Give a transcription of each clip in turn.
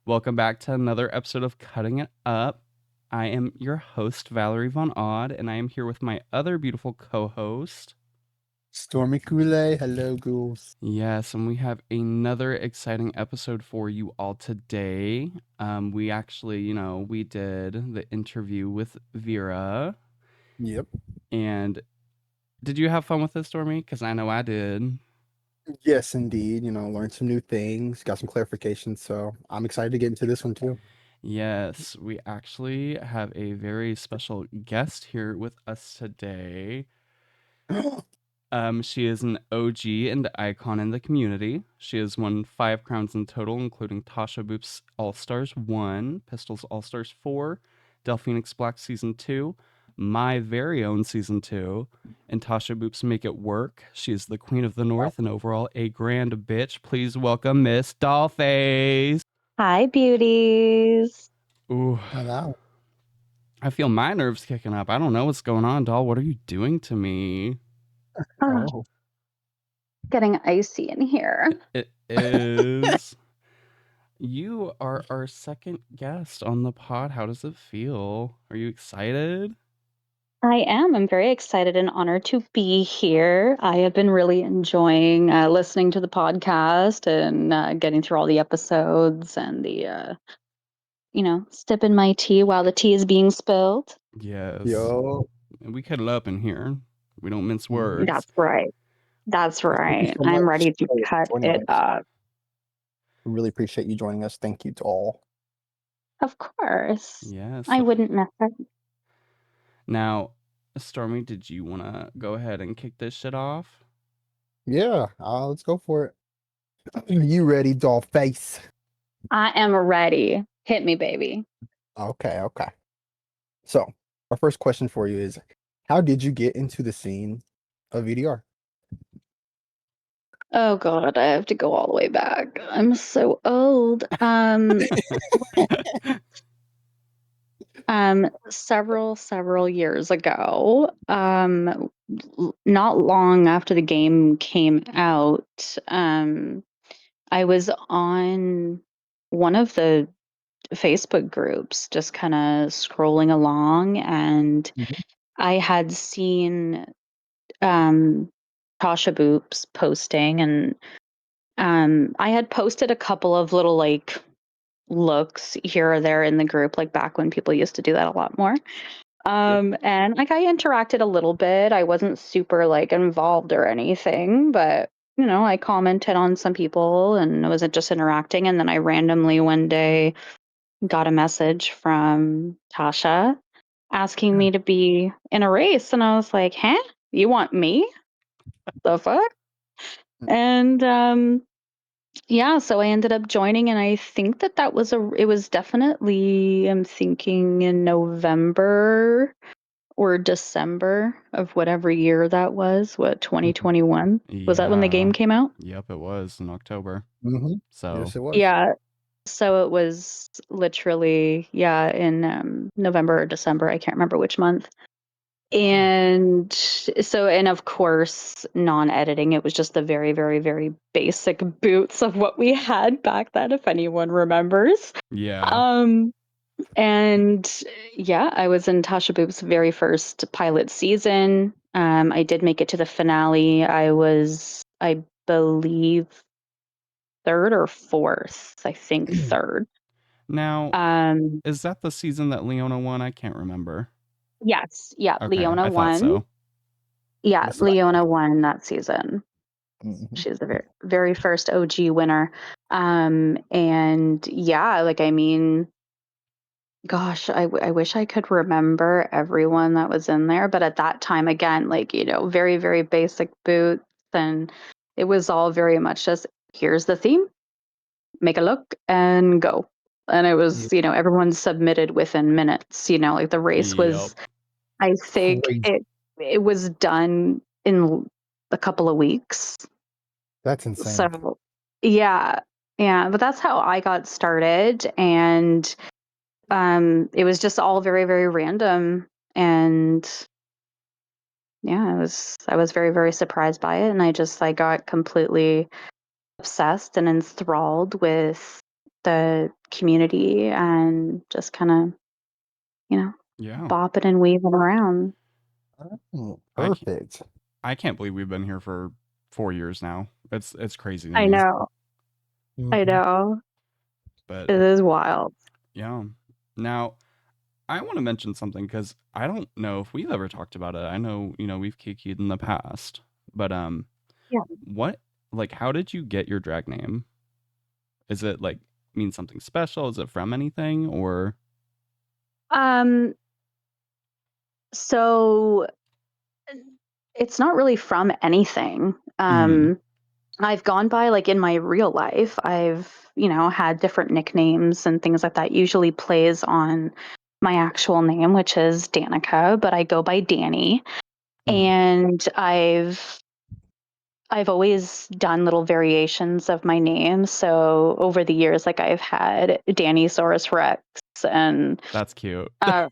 Welcome back to another episode of Cutting It Up. I am your host, Valerie Von Odd, and I am here with my other beautiful co host. Stormy Kool-Aid. Hello, ghouls. Yes, and we have another exciting episode for you all today. We actually, we did the interview with Vera. Yep. And did you have fun with this, Stormy? Because I know I did. Yes, indeed. Learned some new things, got some clarifications. So I'm excited to get into this one too. Yes, we actually have a very special guest here with us today. She is an OG and icon in the community. She has won 5 crowns in total, including Tasha Boop's All Stars 1, Pistols All Stars 4, Delphinix Black Season 2, my very own Season 2, and Tasha Boop's Make It Work. She is the Queen of the Wow. North and overall a grand bitch. Please welcome Miss Dollface. Hi, beauties. Ooh, Hello. I feel my nerves kicking up. I don't know what's going on, doll. What are you doing to me? Oh, Oh, getting icy in here. It is. You are our second guest on the pod. How does it feel? Are you excited? I am. I'm very excited and honored to be here. I have been really enjoying listening to the podcast and getting through all the episodes and sipping my tea while the tea is being spilled. Yes. yo. We cuddle up in here. We don't mince Mhm. words. That's right. That's Well, thank you right. so I'm much ready to for cut joining it us. up. We really appreciate you joining us. Thank you to all. Of course. Yes. I wouldn't miss it. Now, Stormy, did you want to go ahead and kick this shit off? Yeah, let's go for it. You ready, Dollface? I am ready. Hit me, baby. Okay. So, our first question for you is, how did you get into the scene of VDR? Oh God, I have to go all the way back. I'm so old. Several years ago, not long after the game came out, I was on one of the Facebook groups, just kind of scrolling along, and Mhm. I had seen um Tasha Boops posting, and I had posted a couple of little like looks here or there in the group, like back when people used to do that a lot more. Yep. And like I interacted a little bit. I wasn't super like involved or anything, but I commented on some people and I wasn't just interacting. And then I randomly one day got a message from Tasha asking me to be in a race. And I was like, huh? You want me? The fuck? And yeah, so I ended up joining, and I think it was definitely, I'm thinking in November or December of whatever year that was. What, 2021? Was that when the game Yeah. came out? Yep, it was in October. Mm-hmm. So, Yes, it was. Yeah. So it was literally, yeah, in November or December. I can't remember which month. And so, and of course, non-editing, it was just the very, very, very basic boots of what we had back then, if anyone remembers. yeah. Um, and yeah, I was in Tasha Boop's very first pilot season. I did make it to the finale. I was, I believe, third or fourth. I think third. Now, Um, is that the season that Leona won? I can't remember. yes, yeah, Okay, Leona I thought won. so. Yeah, Yes, Leona won that season. Mhm. She was the very, very first OG winner. And yeah, like, I mean, gosh, I wish I could remember everyone that was in there. But at that time, again, like, very, very basic boots. And it was all very much just here's the theme, make a look and go. And it Yeah, was, everyone submitted within minutes, like the race Yep. was, I think crazy. it was done in a couple of weeks. That's insane. So, yeah, yeah, but that's how I got started, and it was just all very, very random, and yeah, I was very, very surprised by it, and I just got completely obsessed and enthralled with the community and just kind of, Yeah. bopping and weaving around. Oh, I can't, perfect. I can't believe we've been here for 4 years now. It's crazy to I me. know. I Mhm. know. But It is wild. yeah. Now, I want to mention something because I don't know if we've ever talked about it. I know, we've kikied in the past, but Yeah. what like how did you get your drag name? Is it like mean something special? Is it from anything or Um, so it's not really from anything. Mhm. I've gone by like in my real life, I've, had different nicknames and things like that. Usually plays on my actual name, which is Danica, but I go by Danny. Mhm. And I've always done little variations of my name. So over the years, like I've had Dannysaurus Rex and That's cute. uh,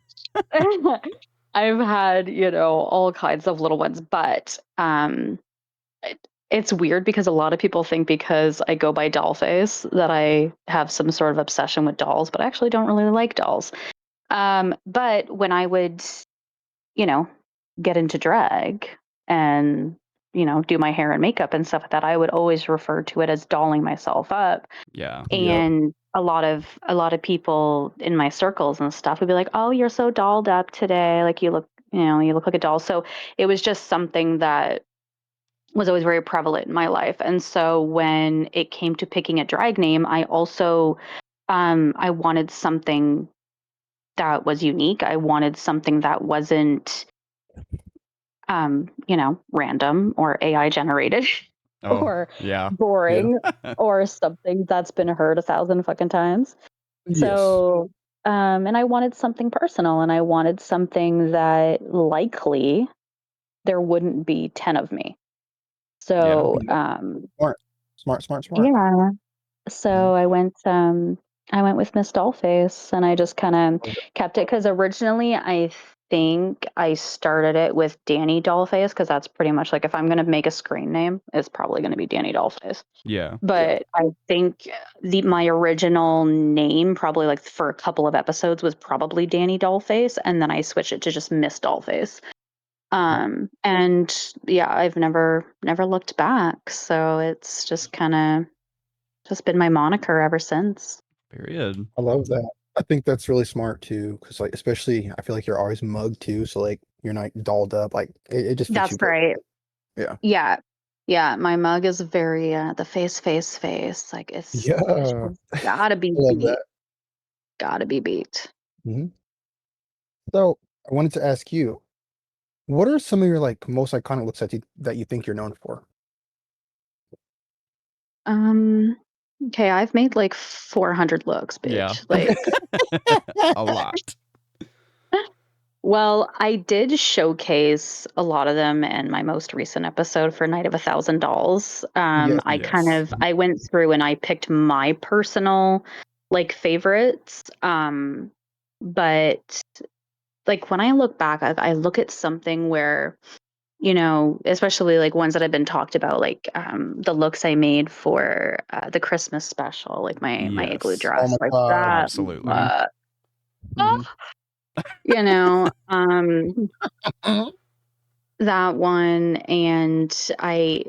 I've had, all kinds of little ones, but it's weird because a lot of people think because I go by Dollface that I have some sort of obsession with dolls, but I actually don't really like dolls. But when I would, you know, get into drag and, do my hair and makeup and stuff like that, I would always refer to it as dolling myself up. Yeah. Yep. And a lot of people in my circles and stuff would be like, "Oh, you're so dolled up today. Like you look like a doll." So it was just something that was always very prevalent in my life. And so when it came to picking a drag name, I also I wanted something that was unique. I wanted something that wasn't random or AI generated Oh, or yeah. Yeah. boring or something that's been heard a thousand fucking times. Yes. So and I wanted something personal and I wanted something that likely there wouldn't be 10 of me. Yeah. So Yep. Smart. Smart. Smart. Smart. yeah. Mhm. So I went with Miss Dollface and I just kind of Love it. kept it because originally I think I started it with Danny Dollface because that's pretty much like if I'm gonna make a screen name, it's probably gonna be Danny Dollface. Yeah. Yeah. But I think my original name, probably like for a couple of episodes, was probably Danny Dollface, and then I switched it to just Miss Dollface. Okay. And yeah, I've never looked back. So it's just been my moniker ever since. Period. I love that. I think that's really smart too, because like especially I feel like you're always mugged too, so like you're not dolled up. Like it just fits That's you right. perfectly. Yeah. Yeah. Yeah, my mug is very the face, face, face. Like it's Yeah. just gotta be I love beat. that. Gotta be beat. Hmm. So I wanted to ask you, what are some of your like most iconic looks that you think you're known for? Um okay, I've made like 400 looks, Yeah. bitch. Like A lot. well, I did showcase a lot of them in my most recent episode for Night of 1,000 Dolls. Yes. Yes. I went through and I picked my personal like favorites. But like when I look back, I look at something where, especially like ones that have been talked about, like the looks I made for the Christmas special, like my igloo Yes. Oh dress, my like God. that. Absolutely. Mhm. Oh, Mhm. you know, um, that one, and I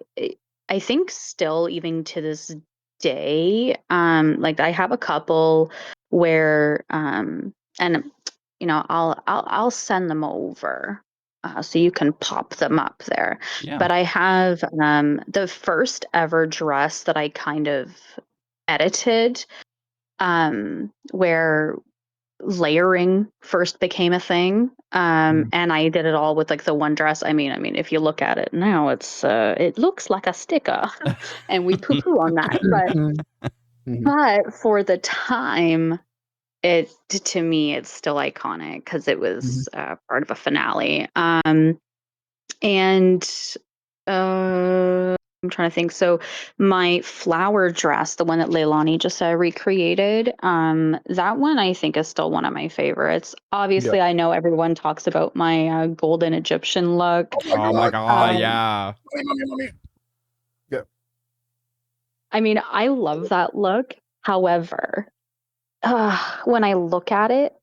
think still even to this day, like I have a couple where and I'll send them over so you can pop them up there. Yeah. But I have the first ever dress that I kind of edited where layering first became a thing. Mhm. And I did it all with like the one dress. I mean, if you look at it now, it looks like a sticker, and we poo poo on that. But Mhm. Mhm. but for the time, to me, it's still iconic because it Mhm. was part of a finale. And I'm trying to think. So my flower dress, the one that Leilani just recreated, that one I think is still one of my favorites. Yep. Obviously, I know everyone talks about my golden Egyptian look. Oh my Oh my God. god, Um, yeah. Mommy. Yep. I mean, I love that look. However, when I look at it,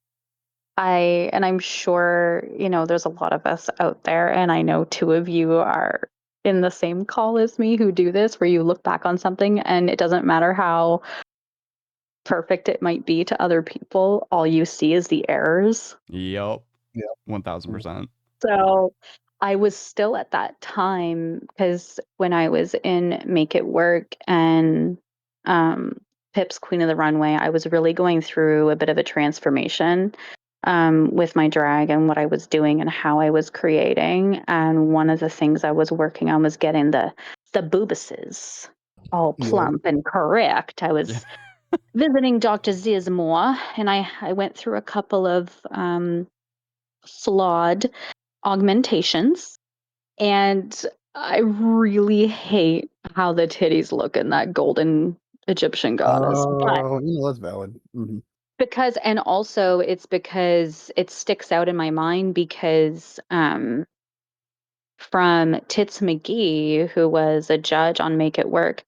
and I'm sure, there's a lot of us out there, and I know two of you are in the same call as me who do this, where you look back on something and it doesn't matter how perfect it might be to other people, all you see is the errors. Yep. Yeah. 1000%. So I was still at that time, because when I was in Make It Work and um, Pip's Queen of the Runway, I was really going through a bit of a transformation with my drag and what I was doing and how I was creating. And one of the things I was working on was getting the boobuses all Yeah. plump and correct. I was visiting Dr. Zizmore, and I went through a couple of flawed augmentations, and I really hate how the titties look in that golden Egyptian goddess. But That's valid. and also it's because it sticks out in my mind, because from Tits McGee, who was a judge on Make It Work,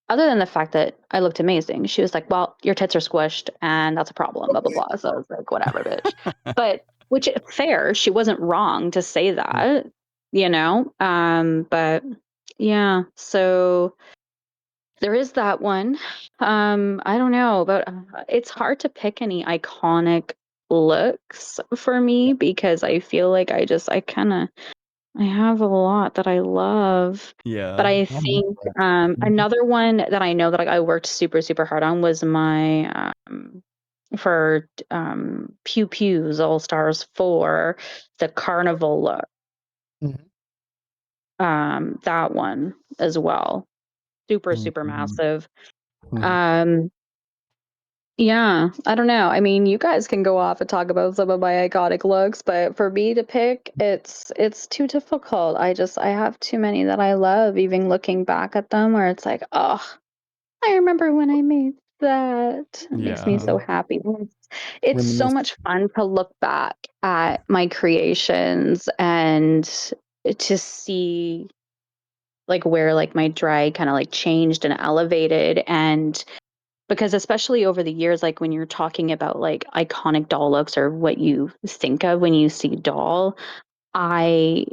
other than the fact that I looked amazing, she was like, "Well, your tits are squished, and that's a problem." Blah blah blah. So I was like, "Whatever, bitch." But which fair, she wasn't wrong to say that, But yeah, so there is that one. I don't know, but it's hard to pick any iconic looks for me, because I feel like I have a lot that I love. But Yeah. I Mhm. think Mhm. another one that I know that I worked super, super hard on was my for Pew Pew's All Stars 4, the carnival look. Mhm. That one as well. Super, super Mhm. massive. Mhm. Um, yeah, I don't know. I mean, you guys can go off and talk about some of my iconic looks, but for me to pick, it's too difficult. I have too many that I love, even looking back at them, where it's like, oh, I remember when I made that. It makes me Yeah. so happy. It's so Reminisce. much fun to look back at my creations and to see like where like my drag kind of like changed and elevated. And because especially over the years, like when you're talking about like iconic doll looks or what you think of when you see doll, I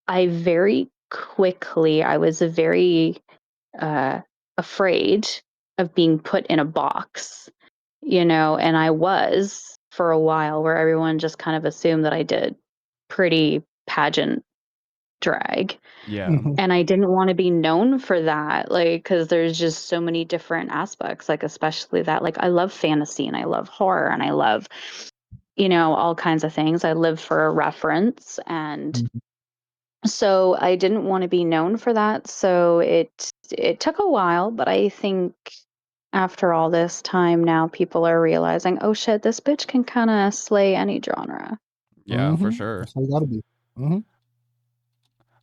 I very quickly I was very uh afraid of being put in a box, and I was for a while, where everyone just kind of assumed that I did pretty pageant drag. Yeah. Mhm. And I didn't want to be known for that, like, because there's just so many different aspects, like, especially that, like, I love fantasy and I love horror and I love, all kinds of things. I live for a reference. And Mhm. so I didn't want to be known for that. So it took a while, but I think after all this time now, people are realizing, oh shit, this bitch can kind of slay any genre. Yeah, for That's sure. how you gotta be. Mhm.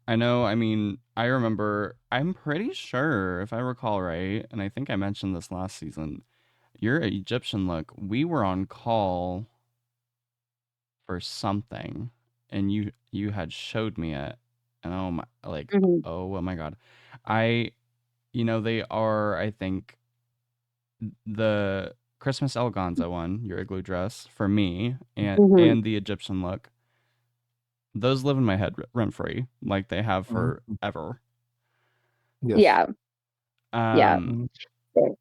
I know, I mean, I remember, I'm pretty sure, if I recall right, and I think I mentioned this last season, your Egyptian look, we were on call for something, and you had showed me it, and oh my, like, Hmm. oh my God. I, they are, I think, the Christmas Eleganza one, your igloo dress, for me, and Hmm. the Egyptian look, those live in my head rent free, like they have Mhm. forever. Yes. Yeah. Yeah. Um, Mhm.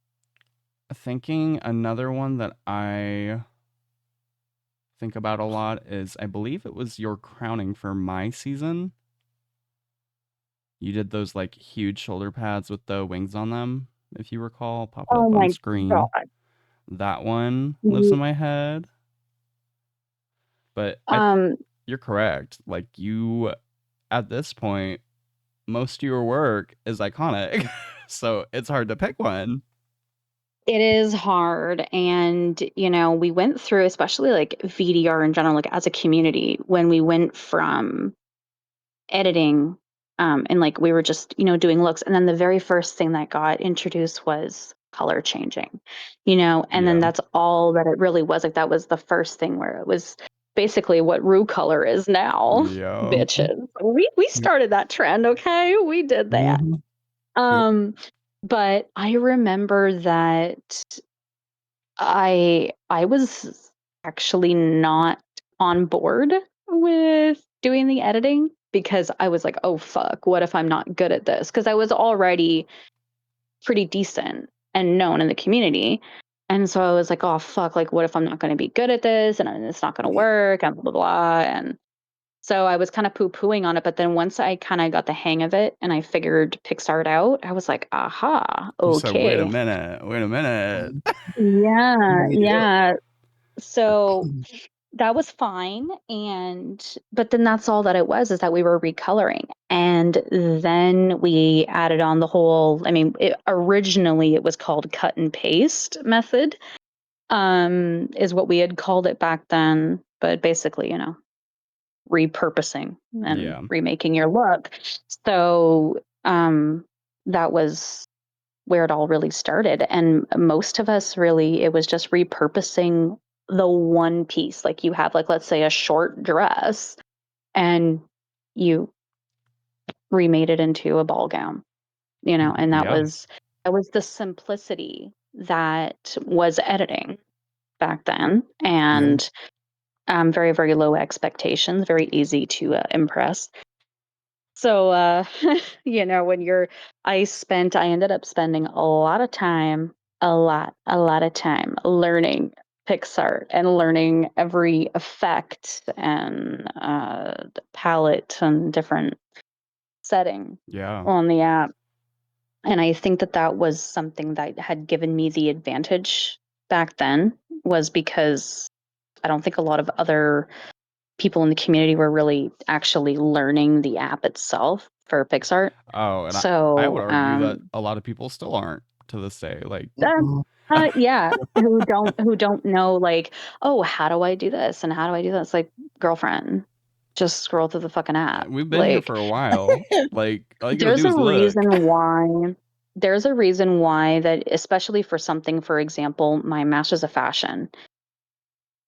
Thinking another one that I think about a lot is, I believe it was your crowning for my season. You did those like huge shoulder pads with the wings on them, if you recall. Pop it Oh up on my screen. God. That one lives Mhm. in my head. But Um, you're correct. Like you, at this point, most of your work is iconic, so it's hard to pick one. it is hard. And, we went through, especially like VDR in general, like as a community, when we went from editing, and like we were just, doing looks. And then the very first thing that got introduced was color changing, and then Yeah. that's all that it really was. Like that was the first thing, where it was basically what Rue color is now, Yeah. Mhm. bitches. We Yep. started that trend, okay? We did that. Mhm. Yep. Um, But I remember that I was actually not on board with doing the editing because I was like, "Oh fuck, what if I'm not good at this?" Because I was already pretty decent and known in the community. And so I was like, "Oh fuck, like what if I'm not going to be good at this and it's not going to work and blah blah blah." And so I was kind of poo-pooing on it, but then once I kind of got the hang of it and I figured Pixart out, I was like, "Aha, You said, wait a okay." minute, wait a minute. You Yeah, made it up. yeah. So that was fine, but then that's all that it was, is that we were recoloring, and then we added on the whole, I mean, originally it was called cut and paste method, is what we had called it back then, but basically, repurposing and Yeah. remaking your look. So, that was where it all really started. And most of us really, it was just repurposing the one piece. Like you have, like, let's say a short dress and you remade it into a ball gown, and that Yeah. was the simplicity that was editing back then. Yeah. And very, very low expectations, very easy to impress. So, when I ended up spending a lot of time, a lot of time learning Pixar and learning every effect and the palette and different setting Yeah. on the app. And I think that that was something that had given me the advantage back then, was because I don't think a lot of other people in the community were really actually learning the app itself for PixArt. Oh, and I would So, argue that a lot of people still aren't to this day. Like, uh, Uh-uh. yeah, who don't know, like, oh, how do I do this and how do I do this? Like, girlfriend, just scroll through the fucking app. we've been here Like, for a while. Like, all you gotta there's do a is look. reason why. There's a reason why that, especially for something, for example, my master's of fashion.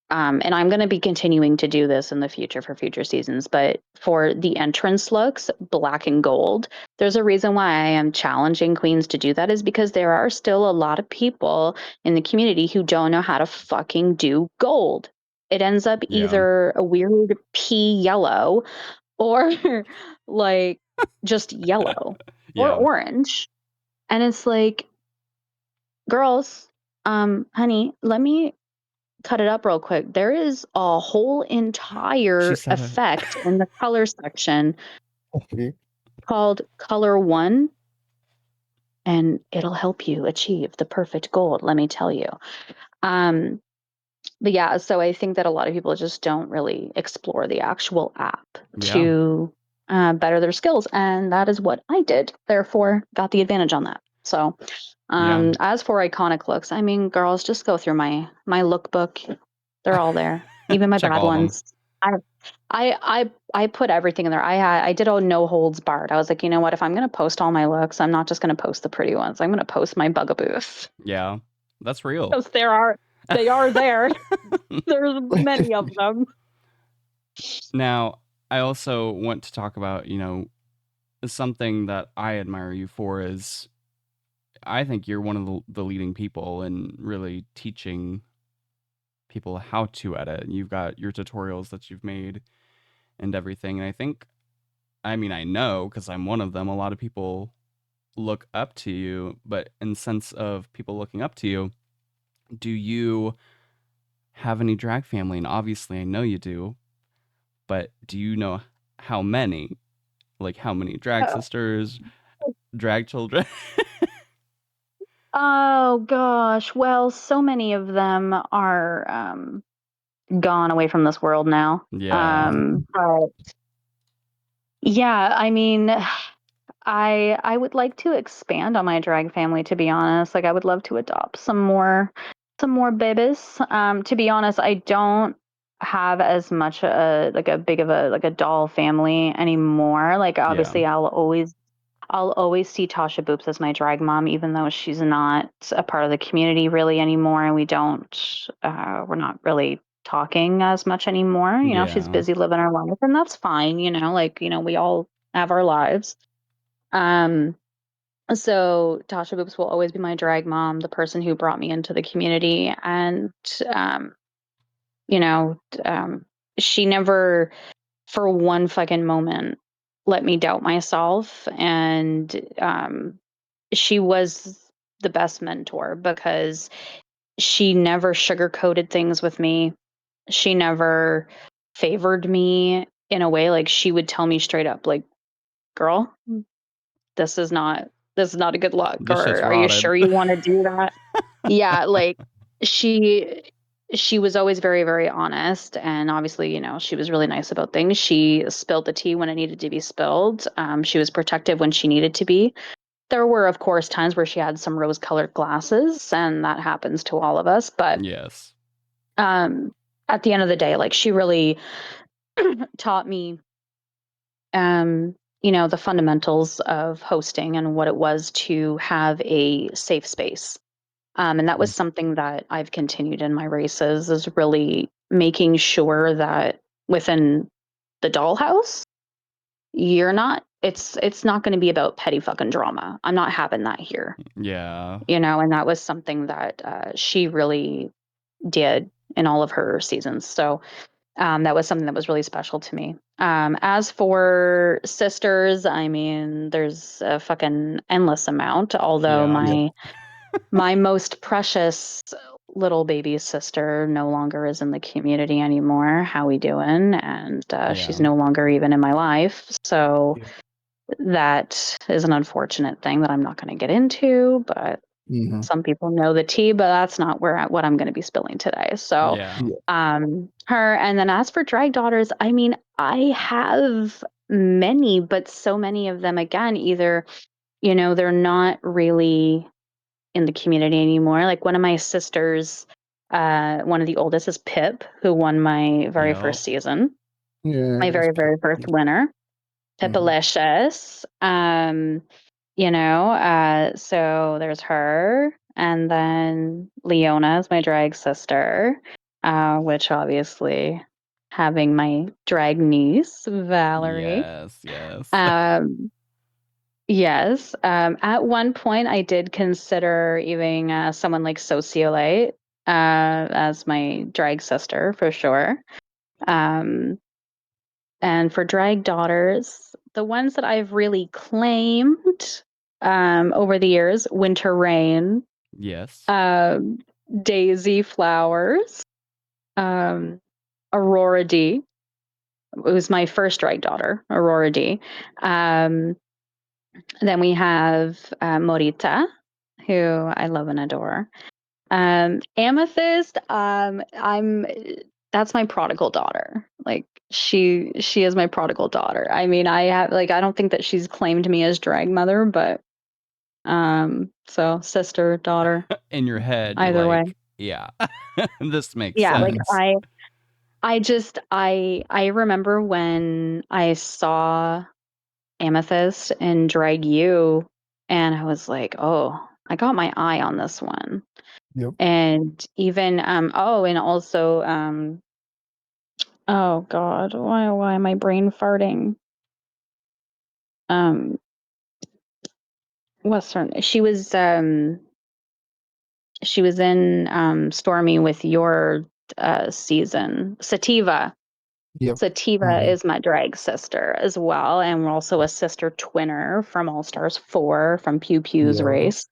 And I'm going to be continuing to do this in the future for future seasons. But for the entrance looks, black and gold, there's a reason why I am challenging queens to do that, is because there are still a lot of people in the community who don't know how to fucking do gold. It ends up Yeah. either a weird pea yellow or like just yellow or Yeah. orange. And it's like, girls, honey, let me cut it up real quick. There is a whole She entire said it. effect in the color section Okay. called Color One, and it'll help you achieve the perfect gold, let me tell you. Um, but yeah, so I think that a lot of people just don't really explore the actual app Yeah. to better their skills, and that is what I did. Therefore, got the advantage on that. So, Yeah. as for iconic looks, I mean, girls, just go through my lookbook. They're all there, even my Check bad all of them. ones. I I put everything in there. I did a no holds barred. I was like, you know what? If I'm gonna post all my looks, I'm not just gonna post the pretty ones. I'm gonna post my bugaboos Yeah. That's real. because they are there. There's many of them. Now, I also want to talk about, something that I admire you for is I think you're one of the leading people in really teaching people how to edit. You've got your tutorials that you've made and everything. And I mean, I know because I'm one of them, a lot of people look up to you, but in sense of people looking up to you, do you have any drag family? And obviously I know you do, but do you know how many? Like how many drag Oh, sisters, drag children? oh gosh. Well, so many of them are gone away from this world now. Yeah. But yeah, I mean, I would like to expand on my drag family, to be honest. Like, I would love to adopt some more babies. To be honest, I don't have as much a big of a doll family anymore. Like, Yeah. obviously I'll always see Tasha Boops as my drag mom, even though she's not a part of the community really anymore, and we're not really talking as much anymore. She's Yeah. busy living her life, and that's fine. Like, we all have our lives. Um, So Tasha Boops will always be my drag mom, the person who brought me into the community, and um, you know, she never, for one fucking moment, let me doubt myself, and she was the best mentor because she never sugarcoated things with me. She never favored me in a way. Like, she would tell me straight up, like, girl, this is not a good look, This shit's or are you rotted. sure you want to do that? Yeah, like, she she was always very, very honest, and obviously, she was really nice about things. She spilled the tea when it needed to be spilled. She was protective when she needed to be. There were, of course, times where she had some rose-colored glasses, and that happens to all of us. But Yes. um, at the end of the day, like, she really taught me, the fundamentals of hosting and what it was to have a safe space. And that was Mm. something that I've continued in my races, is really making sure that within the Dollhouse, it's not going to be about petty fucking drama. I'm not having that here, Yeah. and that was something that she really did in all of her seasons. So that was something that was really special to me. As for sisters, I mean, there's a fucking endless amount. Although Yeah. Yeah. my most precious little baby sister no longer is in the community anymore. How we doing? And she's Yeah. no longer even in my life. So Yeah. that is an unfortunate thing that I'm not going to get into. But Mhm. some people know the tea, but that's not what I'm going to be spilling today. So Yeah. Yeah. her. And then as for drag daughters, I mean, I have many, but so many of them, again, either, they're not really in the community anymore. Like, one of my sisters, one of the oldest, is Pip, who won my very Yep. first season, Yeah. my There's very, very first winner. Mhm. Pipalicious. So there's her. And then Leona is my drag sister, which obviously, having my drag niece, Valerie. Yes. Yes. Um, yes. At one point, I did consider even someone like Sociolite as my drag sister for sure. Um, and for drag daughters, the ones that I've really claimed over the years: Winter Rain, Yes. um, Daisy Flowers, um, Aurora D. It was my first drag daughter, Aurora D. Um, then we have Morita, who I love and adore. Amethyst, that's my prodigal daughter. Like, she is my prodigal daughter. I mean, I don't think that she's claimed me as drag mother, but so sister, daughter, In your head, you're either way. like, yeah, this makes Yeah, like, sense. I remember when I saw Amethyst in Drag U, and I was like, oh, I got my eye on this one. Yep. And even and also oh god, why am I brain farting? Um what's her she was in Stormy with your season. Sativa. Yep. Sativa Mhm. is my drag sister as well, and we're also a sister twinner from All Stars 4 from Pew Pew's Yeah. race.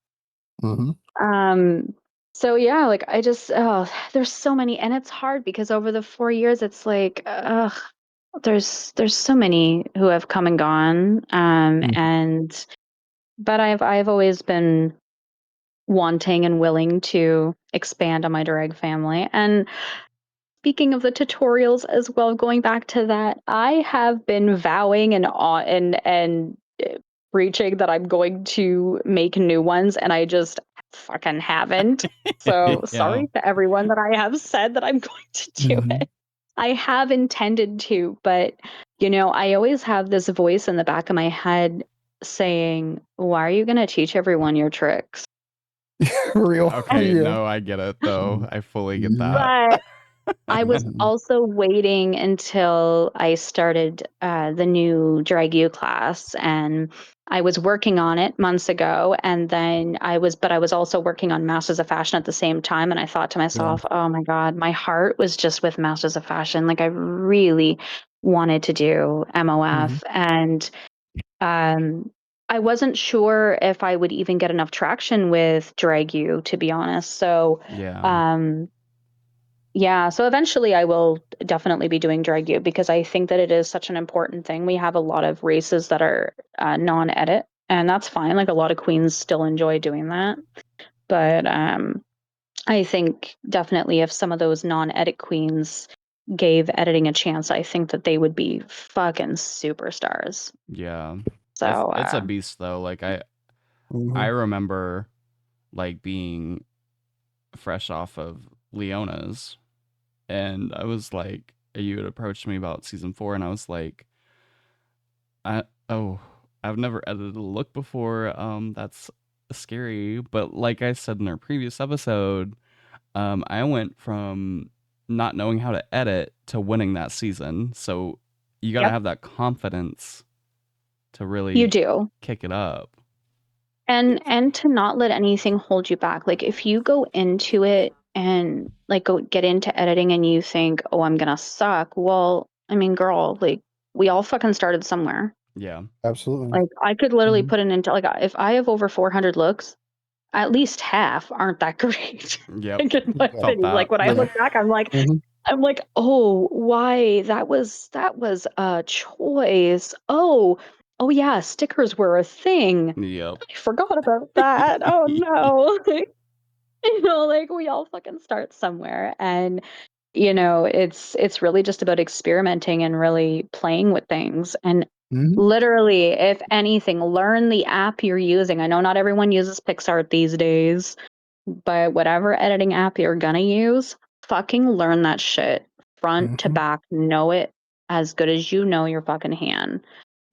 Mhm. Um, so yeah, like, there's so many, and it's hard because over the 4 years, it's like, there's so many who have come and gone, Mhm. and but I've always been wanting and willing to expand on my drag family. And speaking of the tutorials as well, going back to that, I have been vowing and preaching that I'm going to make new ones, and I just fucking haven't. So Yeah. sorry to everyone that I have said that I'm going to do Mhm. it. I have intended to, but I always have this voice in the back of my head saying, "Why are you going to teach everyone your tricks?" Real. Okay, Yeah. no, I get it though. I fully get Mhm. that. But I was Mhm. also waiting until I started the new Drag U class, and I was working on it months ago, and then but I was also working on Masters of Fashion at the same time, and I thought to Yeah. myself, oh my God, my heart was just with Masters of Fashion. Like I really wanted to do Mhm. MOF, and um, I wasn't sure if I would even get enough traction with Drag U, to be honest. So, Yeah. um, yeah, so eventually I will definitely be doing Drag U because I think that it is such an important thing. We have a lot of races that are non-edit, and that's fine. Like a lot of queens still enjoy doing that. But I think definitely if some of those non-edit queens gave editing a chance, I think that they would be fucking superstars. Yeah. So, It's a beast though. Like I Mhm. remember like being fresh off of Leona's, and I was like, you had approached me about season 4, and I was like, I oh, I've never edited a look before. That's scary. But like I said in our previous episode, I went from not knowing how to edit to winning that season. So you got to yep, have that confidence to you really do. kick it up. And to not let anything hold you back. Like if you go into it and like go get into editing and you think, "Oh, I'm going to suck." Well, I mean, girl, like we all fucking started somewhere. Yeah. Absolutely. Like I could literally Mhm. put it into like if I have over 400 looks, at least half aren't that great. Yep. Like in my Yeah. Felt opinion. that. Like when I Yeah. look back, Mhm. I'm like, "Oh, why that was a choice. Oh yeah, stickers were a thing. Yep. I forgot about that. Oh no." Like we all fucking start somewhere, and it's really just about experimenting and really playing with things. And Mhm. literally, if anything, learn the app you're using. I know not everyone uses PixArt these days, but whatever editing app you're gonna use, fucking learn that shit front to Mhm. back. Know it as good as you know your fucking hand,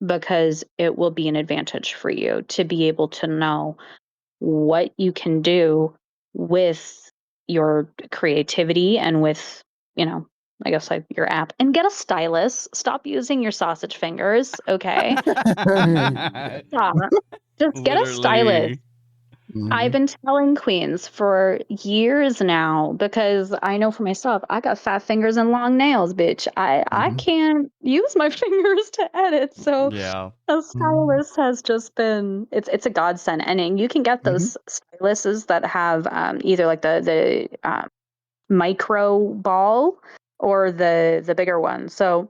because it will be an advantage for you to be able to know what you can do with your creativity and with, you know, I guess like your app. And get a stylus. Stop using your sausage fingers, okay? Stop. Just get a stylus. Literally. I've Mhm. been telling queens for years now because I know for myself, I got fat fingers and long nails, bitch. I Mhm. can't use my fingers to edit. So Yeah. a Mhm. stylus has just been it's a godsend. And you can get Mhm. those styluses that have either like the micro ball or the bigger one. So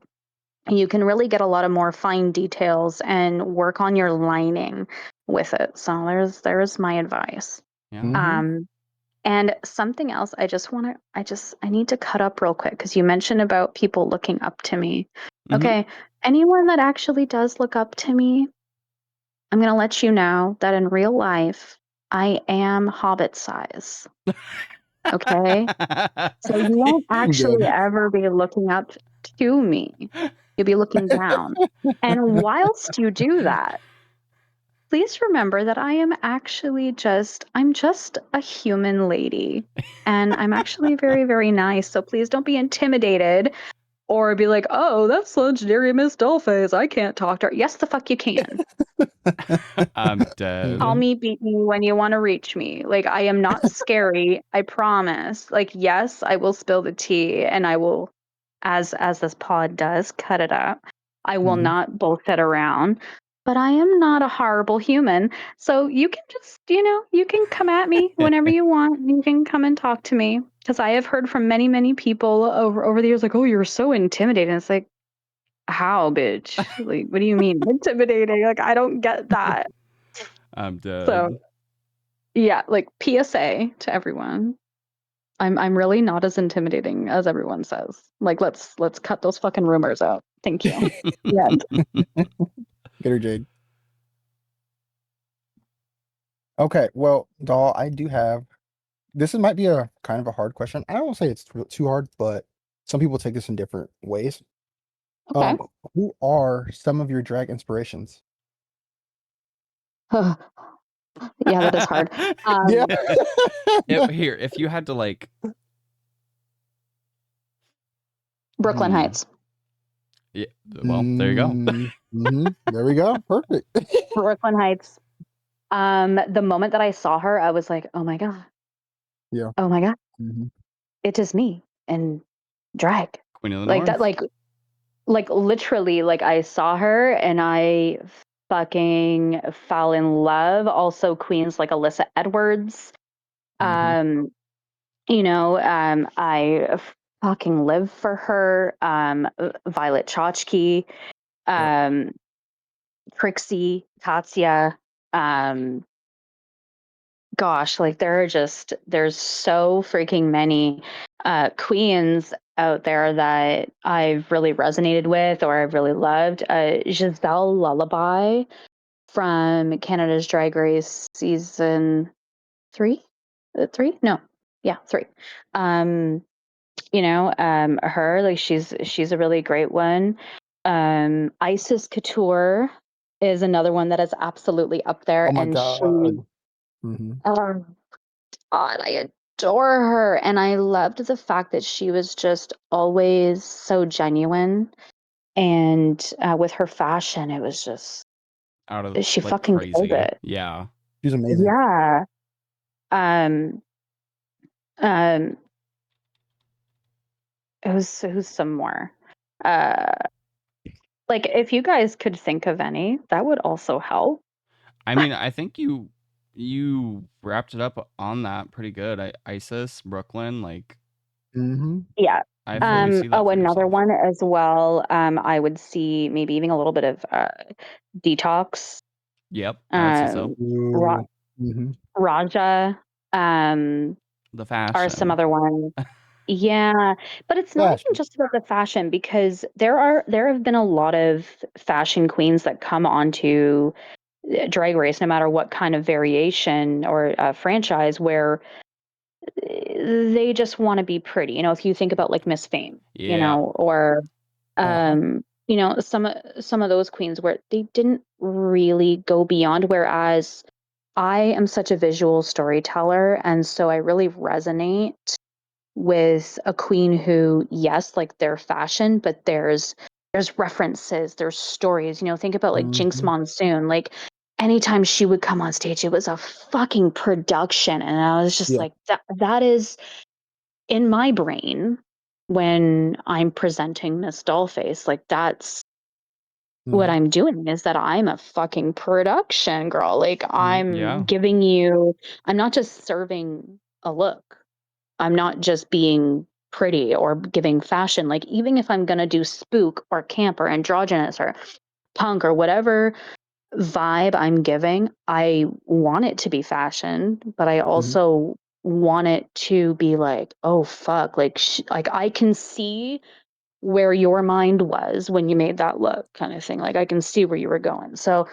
you can really get a lot of more fine details and work on your lining with it. So there's my advice. Yeah. Mhm. Um, and something else I need to cut up real quick because you mentioned about people looking up to me. Hmm. Okay, anyone that actually does look up to me, I'm going to let you know that in real life, I am hobbit size. Okay? So you won't actually Good. ever be looking up to me. You'll be looking down. And whilst you do that, please remember that I'm just a human lady. And I'm actually very, very nice. So please don't be intimidated or be like, oh, that's legendary Miss Dollface. I can't talk to her. Yes, the fuck you can. I'm Call dead. me, beat me when you want to reach me. Like, I am not scary. I promise. Like, yes, I will spill the tea and I will, as this pod does, cut it up. I will Mhm. not bullshit around, but I am not a horrible human. So you can just, you can come at me whenever you want. You can come and talk to me because I have heard from many, many people over the years, like, oh, you're so intimidating. It's like, how, bitch? Like, what do you mean intimidating? Like, I don't get that. I'm So dead. yeah, like PSA to everyone. I'm really not as intimidating as everyone says. Like let's cut those fucking rumors out. Thank you. Yeah. Get her, Jade. Okay, well, doll, I do have this might be a kind of a hard question. I don't want to say it's too hard, but some people take this in different ways. Okay. Who are some of your drag inspirations? Yeah, that is hard. Yeah. Um, If you had to like Brooklyn Hmm. Heights. Yeah. Well, there you go. There we go. Perfect. Brooklyn Heights. The moment that I saw her, I was like, oh my God. Yeah. Oh my God. hmm It is me and drag. Queen of the Like that, North. like literally, like I saw her and I fucking fell in love. Also queens like Alyssa Edwards. hmm Um, I fucking live for her. Violet Chachki, Yep. Trixie, Katya, um, gosh, like there's so freaking many queens out there that I've really resonated with or I've really loved. Giselle Lullaby from Canada's Drag Race season three, three? No, yeah, three. Um, her, like she's a really great one. Isis Couture is another one that is absolutely up Oh there, my and God. hmm oh God, I adore her. And I loved the fact that she was just always so genuine. And with her fashion, it was just, Out of she like fucking killed crazy. it. Yeah. She's amazing. Yeah. Um, um, who's some more? Uh, like if you guys could think of any, that would also help. I mean, I think you wrapped it up on that pretty good. Isis, Brooklyn, like hmm Yeah. I fully see that Oh, for another yourself. one as well. I would see maybe even a little bit of Detox. Yep, I would say so. Um, Ra- Ooh. hmm Raja. Um, The are some fashion. other ones. Yeah, but it's not even Fashion. just about the fashion because there have been a lot of fashion queens that come onto Drag Race, no matter what kind of variation or franchise, where they just want to be pretty. If you think about like Miss Fame, Yeah. or Uh-huh. some of those queens where they didn't really go beyond. Whereas I am such a visual storyteller, and so I really resonate with a queen who, yes, like their fashion, but there's references, there's stories. Think about like Jinx hmm Monsoon. Like anytime she would come on stage, it was a fucking production, and I was just Yeah. like, that is in my brain when I'm presenting Miss Dollface. Like that's what hmm I'm doing, is that I'm a fucking production girl. Like Yeah. I'm not just serving a look. I'm not just being pretty or giving fashion. Like even if I'm gonna do spook or camp or androgynous or punk or whatever vibe I'm giving, I want it to be fashion, but I hmm also want it to be like, oh fuck, like like I can see where your mind was when you made that look, kind of thing. Like I can see where you were going. So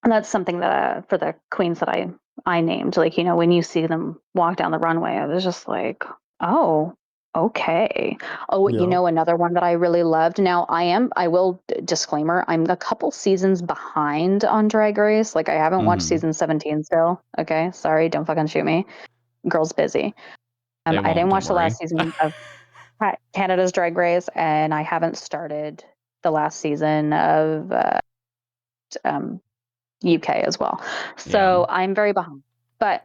and that's something that for the queens that I named, like when you see them walk down the runway, I was just like, oh, okay. Oh, Yeah. another one that I really loved. Now I will disclaimer, I'm a couple seasons behind on Drag Race. Like I haven't watched Mhm. season 17 still. Okay, sorry, don't fucking shoot me. Girl's busy. They I won't, didn't don't watch the worry. last season of Canada's Drag Race, and I haven't started the last season of um, UK as well. Yeah. So I'm very behind. But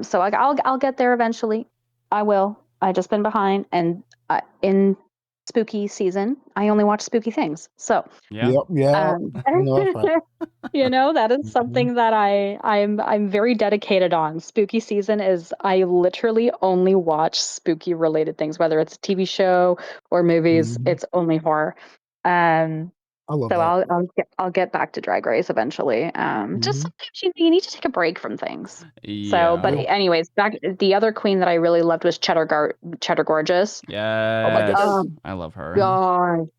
so I'll get there eventually. I will. I just been behind, and in spooky season, I only watch spooky things. So Yeah. Yep. Yeah. um, No, that's right. that is hmm something that I'm very dedicated on. Spooky season is I literally only watch spooky related things, whether it's a TV show or movies. hmm It's only horror. Um, I love so that. I'll get back to Drag Race eventually. Just hmm sometimes you need to take a break from things. So, but Yeah. Yeah. anyways, back the other queen that I really loved was Cheddar Gorgeous. Oh my goodness. Yes. Oh I love her. God,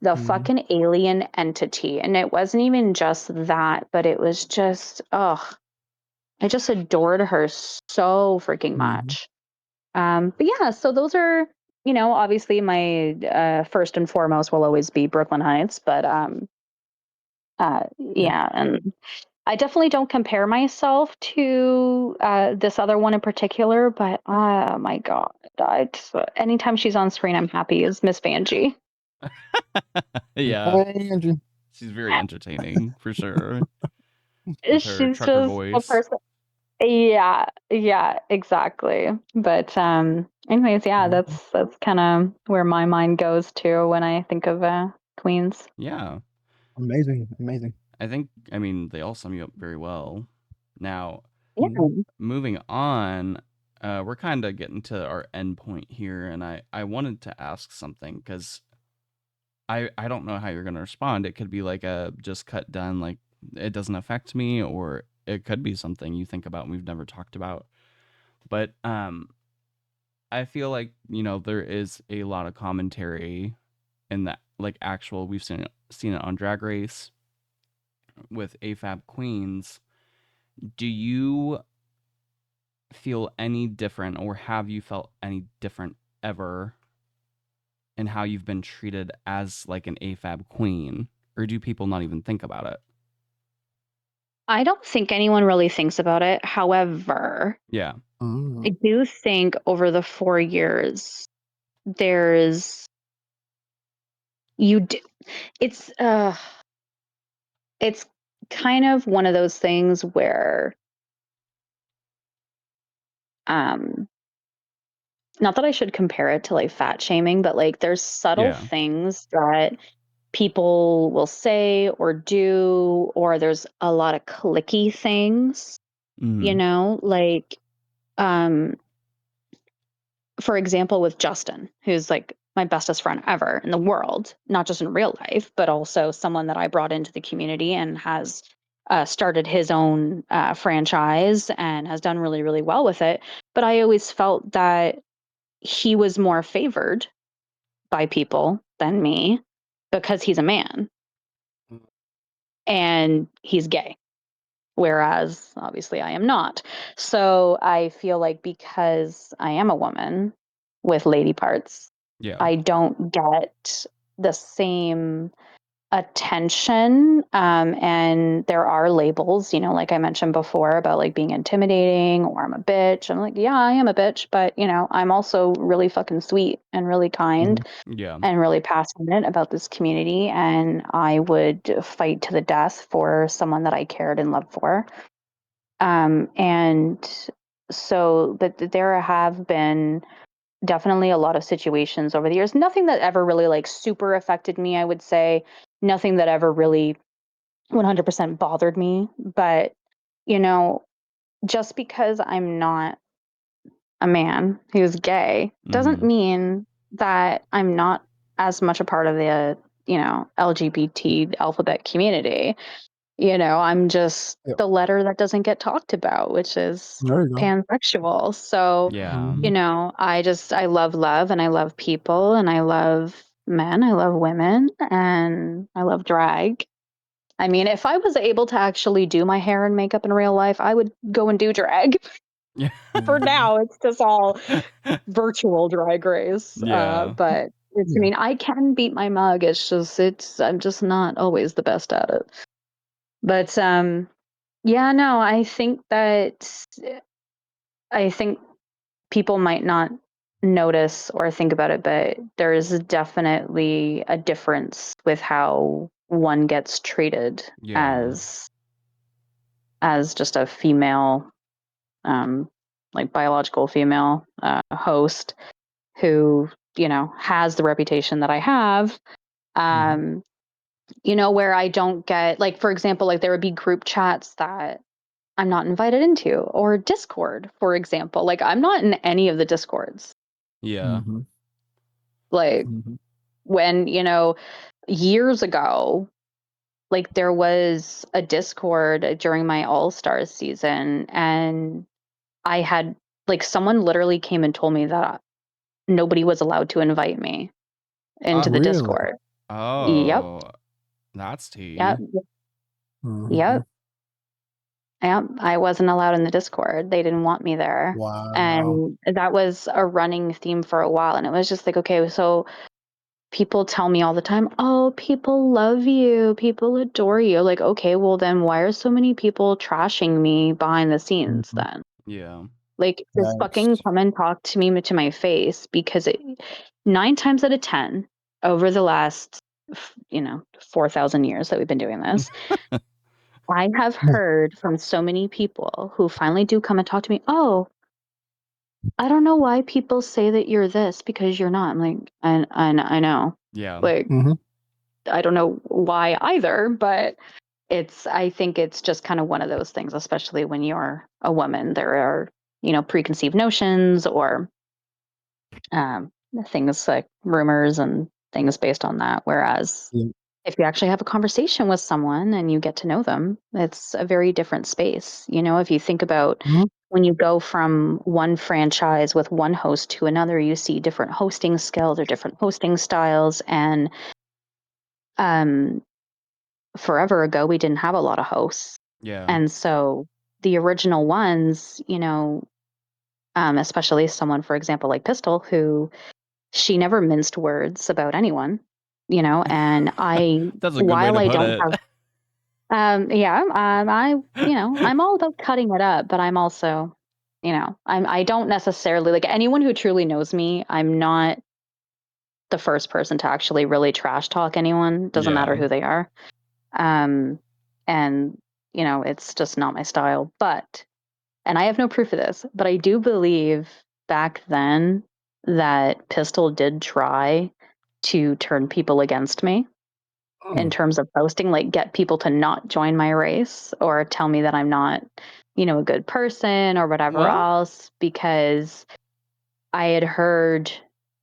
the hmm fucking alien entity, and it wasn't even just that, but it was just I just adored her so freaking hmm much. But yeah, so those are obviously my first and foremost will always be Brooklyn Heights, but Yep. yeah, and I definitely don't compare myself to this other one in particular, but oh my god, anytime she's on screen, I'm happy. Is Miss Vanjie? Yeah, Hey, Andrew. she's very entertaining for sure with her She's trucker just a voice. person. Yeah, yeah, exactly. But anyways, yeah, Mhm. that's kind of where my mind goes to when I think of queens. Yeah, Amazing, amazing. I mean, they all sum you up very well. Now, Mhm. Yeah. moving on, we're kind of getting to our end point here, and I wanted to ask something because I don't know how you're gonna respond. It could be like a just cut done, like it doesn't affect me, or it could be something you think about and we've never talked about. But I feel like there is a lot of commentary in that, like actual we've seen it on Drag Race with AFAB queens. Do you feel any different, or have you felt any different ever in how you've been treated as like an AFAB queen, or do people not even think about it? I don't think anyone really thinks about it. However, Yeah. I Mm. do think over the 4 years, there's you. It's kind of one of those things where, um, not that I should compare it to like fat shaming, but like there's subtle Yeah. things that people will say or do, or there's a lot of clicky things, Mm. like, um, for example, with Justin, who's like my bestest friend ever in the world, not just in real life, but also someone that I brought into the community and has started his own franchise and has done really, really well with it. But I always felt that he was more favored by people than me because he's a man and he's gay. Whereas obviously I am not. So I feel like because I am a woman with lady parts, Yeah. I don't get the same attention. And there are labels, like I mentioned before about like being intimidating or I'm a bitch. I'm like, yeah, I am a bitch, but I'm also really fucking sweet and really kind Mhm. Yeah. and really passionate about this community. And I would fight to the death for someone that I cared and loved for. And so, but there have been definitely a lot of situations over the years. Nothing that ever really like super affected me, I would say. Nothing that ever really 100% bothered me. But, you know, just because I'm not a man who's gay doesn't Mm-hmm. mean that I'm not as much a part of the, LGBT alphabet community. I'm just Yep. the letter that doesn't get talked about, which is There you go. pansexual. So, Yeah. Mhm. I love love and I love people and I love men, I love women, and I love drag. I mean, if I was able to actually do my hair and makeup in real life, I would go and do drag. Yeah. For Mhm. now, it's just all virtual drag race. Yeah. But I Yeah. mean, I can beat my mug. I'm just not always the best at it. But yeah, no, I think people might not notice or think about it, but there is definitely a difference with how one gets treated Yeah. as just a female, um, like biological female host who has the reputation that I have. Mhm. Um, where I don't get, like, for example, like there would be group chats that I'm not invited into, or Discord, for example. Like I'm not in any of the Discords. Yeah. Mhm. Like Mhm. when, years ago, like there was a Discord during my All Stars season, and I had like someone literally came and told me that nobody was allowed to invite me into the Really? Discord. Yep. Oh, that's Yep. tea. Mhm. Yep. Yep. I wasn't allowed in the Discord. They didn't want me there. Wow. And that was a running theme for a while. And it was just like, okay, so people tell me all the time, oh, people love you, people adore you. Like, okay, well then why are so many people trashing me behind the scenes Mhm. then? Yeah. Like, just fucking That's come and talk to me to my face, because 9 times out of 10 over the last 4,000 years that we've been doing this, I have heard from so many people who finally do come and talk to me, oh, I don't know why people say that you're this because you're not. I'm like, I know. Yeah. Like, Mhm. I don't know why either, but I think it's just kind of one of those things, especially when you're a woman. There are, preconceived notions or um, things like rumors and things based on that. Whereas Yeah. if you actually have a conversation with someone and you get to know them, it's a very different space. If you think about Mhm. when you go from one franchise with one host to another, you see different hosting skills or different hosting styles. And um, forever ago, we didn't have a lot of hosts. Yeah. And so the original ones, especially someone, for example, like Pistol, who she never minced words about anyone, and That's a good way while to I put don't it. have, I'm all about cutting it up, but I'm also, I don't necessarily like anyone who truly knows me. I'm not the first person to actually really trash talk anyone. Doesn't matter Yeah. who they are. Um, and it's just not my style. And I have no proof of this, but I do believe back then that Pistol did try to turn people against me in Mm. terms of posting, like get people to not join my race or tell me that I'm not, a good person or whatever Huh? else, because I had heard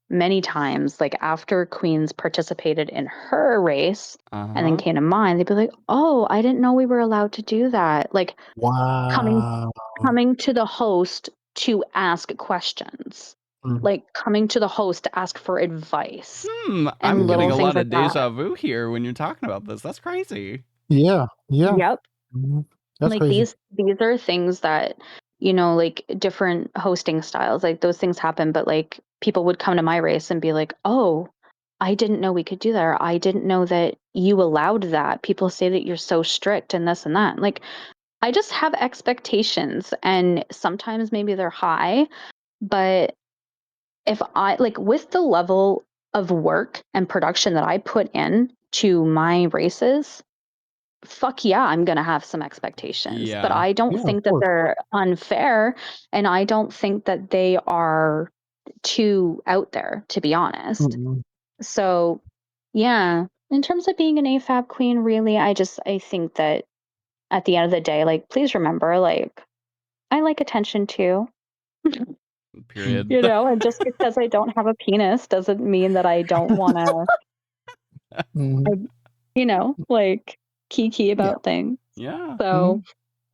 many times, like after queens participated in her race and then Uh-huh. came to mine, they'd be like, oh, I didn't know we were allowed to do that. Like coming Wow. coming to the host to ask questions, Mm. like coming to the host to ask for advice I'm and getting little a things lot like of that. deja vu here when you're talking about this. That's crazy. Yeah. Yeah. Yep. Mhm. That's Like crazy. these are things that, like different hosting styles, like those things happen, but like people would come to my race and be like, "Oh, I didn't know we could do that. Or, I didn't know that you allowed that. People say that you're so strict and this and that." Like I just have expectations, and sometimes maybe they're high, but if I like with the level of work and production that I put in to my races, fuck yeah, I'm going to have some expectations, but Yeah. I don't Yeah, of think that course. they're unfair, and I don't think that they are too out there, to be honest. Mm-mm. So, yeah, in terms of being an AFAB queen, really, I think that at the end of the day, like, please remember, like, I like attention too, Period. and just because I don't have a penis doesn't mean that I don't want Mhm. to, like, kiki Yeah. about things. Yeah. So,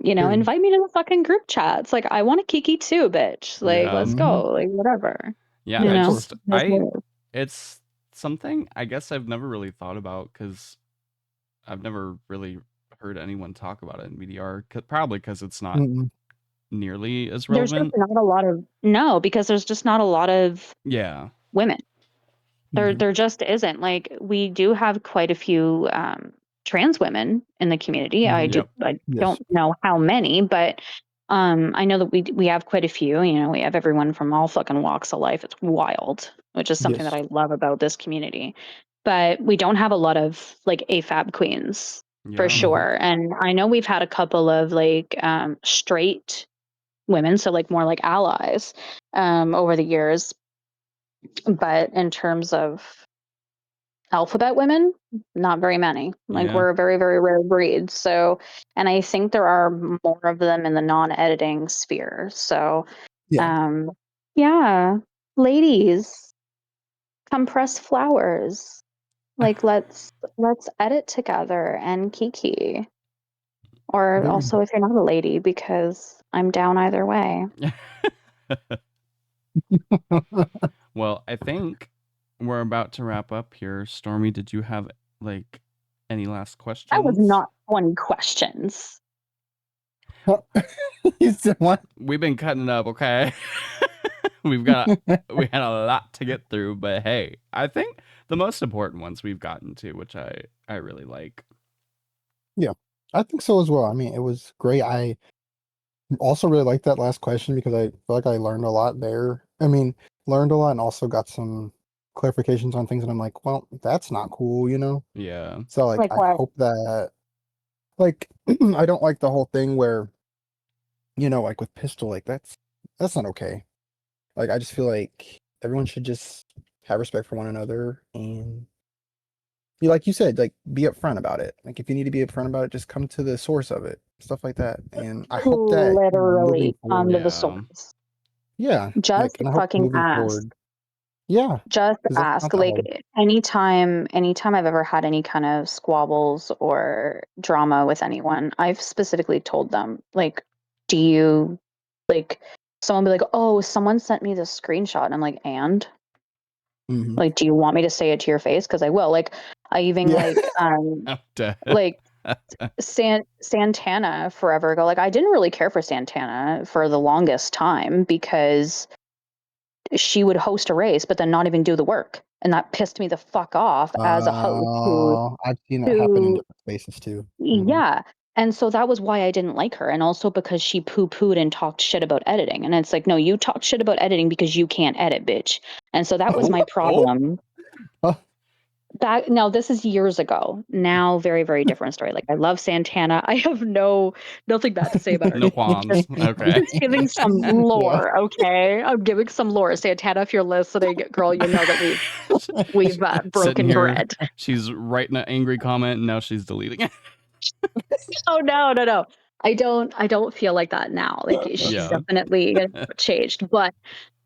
Mhm. Period. invite me to the fucking group chats. Like, I want to kiki too, bitch. Like, Yeah. let's Mhm. go. Like, whatever. Yeah. Yeah, I of course. just That's what it is. it's something I guess I've never really thought about because I've never really heard anyone talk about it in BDR. Probably because it's not Mm-mm. nearly as There's just relevant. not a lot of no, because there's just not a lot of Yeah. women. There Mhm. there just isn't. Like, we do have quite a few trans women in the community. Mhm. Yep. I Yes. don't know how many, but I know that we have quite a few. We have everyone from all fucking walks of life. It's wild, which is something that Yes. I love about this community. But we don't have a lot of like AFAB queens for Yeah. Mhm. sure. And I know we've had a couple of like straight women, so like more like allies over the years. But in terms of alphabet women, not very many. Like, Yeah. we're a very, very rare breed. So, and I think there are more of them in the non-editing sphere. So, Yeah. um, yeah, ladies, come press flowers. Like, let's edit together and kiki. Or Very also, if you're not a lady, because I'm down either way. Well, I think we're about to wrap up here. Stormy, did you have like any last That was questions? not 20 questions. You said what? We've been cutting up, okay? We had a lot to get through, but hey, I think the most important ones we've gotten to, which I really like. Yeah, I think so as well. I mean, it was great. I also really like that last question because I feel like I learned a lot there. I mean, learned a lot and also got some clarifications on things, and I'm like, well, that's not cool, you know? Yeah. So like Like I what? hope that like I don't like the whole thing where, you know, like with pistol, like that's not okay. Like I just feel like everyone should just have respect for one another and like you said, like be upfront about it. Like if you need to be upfront about it, just come to the source of it, stuff like that. And I hope that, you know, moving Literally come to forward, the Yeah. source. yeah, Just like, and I hope fucking moving ask. forward, yeah, Just because that's ask. not that Like hard. anytime I've ever had any kind of squabbles or drama with anyone, I've specifically told them, like, do you like someone be like, oh, someone sent me this screenshot, and I'm like, and Hmm. like, do you want me to say it to your face? Because I will. Like, I even Yeah. I'm dead. like Santana forever ago. Like, I didn't really care for Santana for the longest time because she would host a race, but then not even do the work, and that pissed me the fuck off as a host. I've seen that happen in Who, different spaces too. Hmm. yeah. And so that was why I didn't like her, and also because she poo-pooed and talked shit about editing, and it's like, no, you talk shit about editing because you can't edit, bitch. And so that was Oh, my oh, problem. Huh. That now this is years ago. Now, very, very different story. Like I love Santana. I have nothing bad to say about her. no qualms. I'm Okay. just giving some Yeah. lore, okay? I'm giving some lore. Santana, if you're listening, girl, you know that we've Sitting broken here, bread. she's writing an angry comment, and now she's deleting it. Oh no. I don't feel like that now. Like she's Yeah. definitely changed. But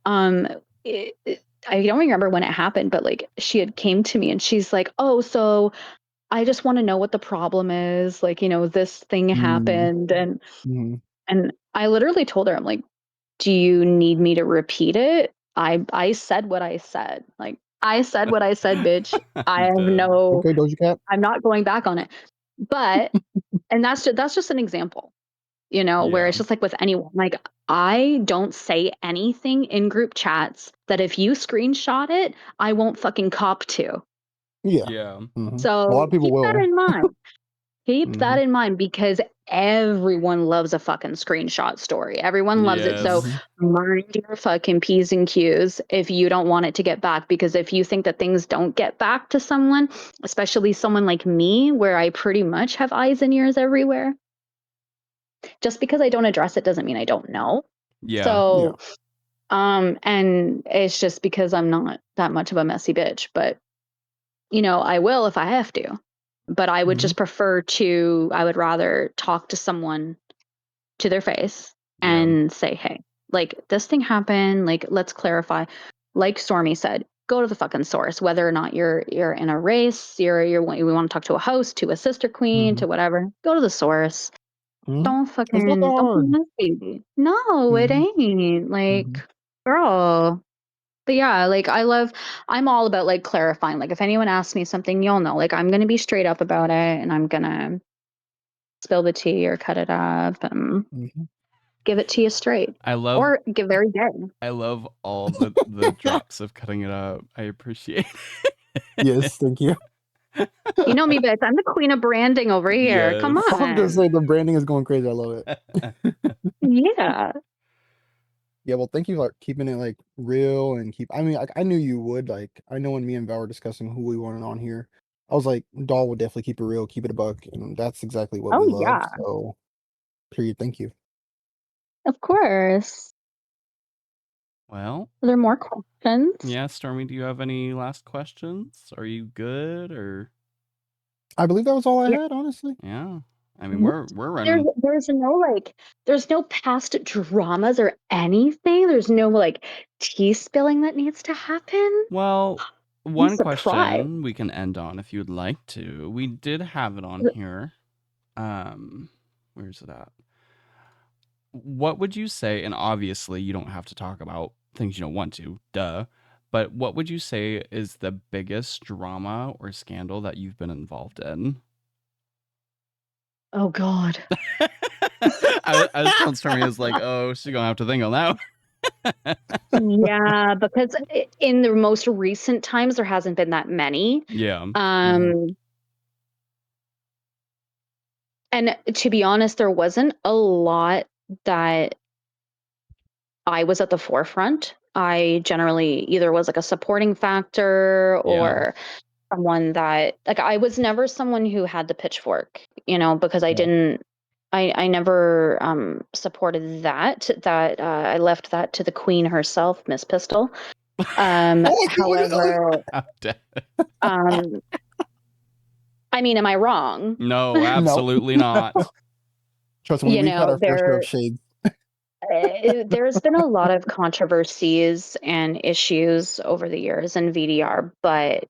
um I don't remember when it happened, but like she had came to me and she's like, "Oh, so I just want to know what the problem is. Like, this thing Mm-hmm. happened." And I literally told her, I'm like, "Do you need me to repeat it? I said what I said. Like I said what I said, bitch. I I'm have dead. no Okay, Doja Cat. I'm not going back on it." But and that's just an example, where Yeah. it's just like with anyone. Like I don't say anything in group chats that if you screenshot it, I won't fucking cop to. Yeah. Yeah. Hmm. A lot So of people keep that will. in mind. Keep Hmm. that in mind because everyone loves a fucking screenshot story. Everyone loves it. So Hmm. Yes. mind your fucking P's and Q's if you don't want it to get back. Because if you think that things don't get back to someone, especially someone like me, where I pretty much have eyes and ears everywhere, just because I don't address it doesn't mean I don't know. Yeah. Yeah. So, and it's just because I'm not that much of a messy bitch, but I will if I have to. But I would Hmm. just I would rather talk to someone to their face Yeah. and say, hey, like this thing happened, like let's clarify. Like Stormy said, go to the fucking source, whether or not you're in a race, we want to talk to a host, to a sister queen, Hmm. to whatever. Go to the source. Hmm. Don't It's not that fucking don't be hard. messy. No, it Hmm. ain't. Hmm. Like, girl. But yeah, like I'm all about like clarifying. Like if anyone asks me something, you'll know. Like I'm gonna be straight up about it and I'm gonna spill the tea or cut it up and Hmm. give it to you straight. I love Or give very good. I love all the drops of cutting it up. I appreciate Yes, thank you. You know me, bitch. I'm the queen of branding over here. Come Yes. I'm gonna say on. the branding is going crazy. I love it. Yeah. Yeah, well, thank you for keeping it like real and I mean, I knew you would. Like, I know when me and Val were discussing who we wanted on here, I was like, Doll would definitely keep it real, keep it a buck, and that's exactly what we Oh love. yeah. So, period. Thank you. Of course. Well, Are there more questions? yeah, Stormy, do you have any last questions? Are you good or I believe that was all I Yeah. had, honestly. yeah? I mean, Yes. we're There's running. there's no past dramas or anything. There's no like tea spilling that needs to happen. Well, I'm one surprised. question we can end on if you'd like to. We did have it on here. Where's it at? What would you say, and obviously you don't have to talk about things you don't want to, duh, but what would you say is the biggest drama or scandal that you've been involved in? Oh God. I was telling Stormy, I was like, oh, she's gonna have to think on that one. Yeah, because in the most recent times, there hasn't been that many. Yeah. Um, and to be honest, there wasn't a lot that I was at the forefront. I generally either was like a supporting factor Yeah. or someone that like I was never someone who had the pitchfork, because I Yeah. didn't I never supported that I left that to the queen herself, Miss Pistol. Oh, However, I'm dead. um I mean, am I wrong? No, no. absolutely not. Trust me, we've had our fair share of There shades. there's been a lot of controversies and issues over the years in VDR, but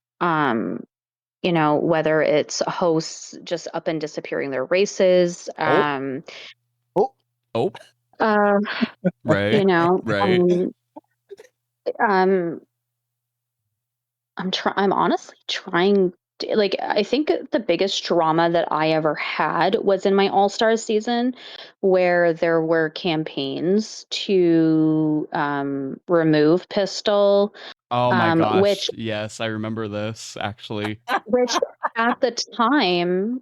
whether it's hosts just up and disappearing their races, Oh, oh, Oh, uh, right. Right. um, I'm honestly trying like I think the biggest drama that I ever had was in my All-Stars season where there were campaigns to remove Pistol, Oh my which gosh. Yes, I remember this actually. which at the time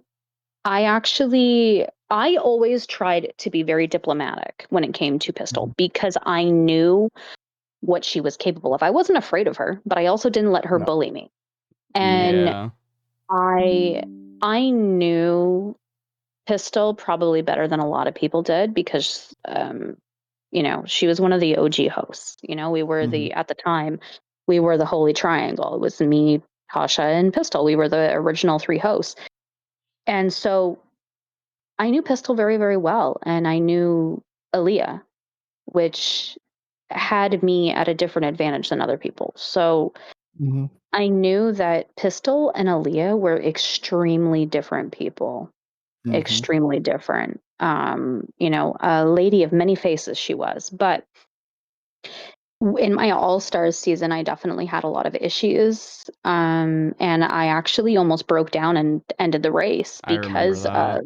I always tried to be very diplomatic when it came to Pistol mhm, because I knew what she was capable of. I wasn't afraid of her, but I also didn't let her no. bully me. And Yeah. I knew Pistol probably better than a lot of people did because she was one of the OG hosts. We were Mhm, at the time, we were the Holy Triangle. It was me, Tasha, and Pistol. We were the original three hosts. And so I knew Pistol very, very well. And I knew Aaliyah, which had me at a different advantage than other people. So mhm, I knew that Pistol and Aaliyah were extremely different people, mhm, extremely different. A lady of many faces she was. But in my All Stars season, I definitely had a lot of issues. And I actually almost broke down and ended the race I remember that.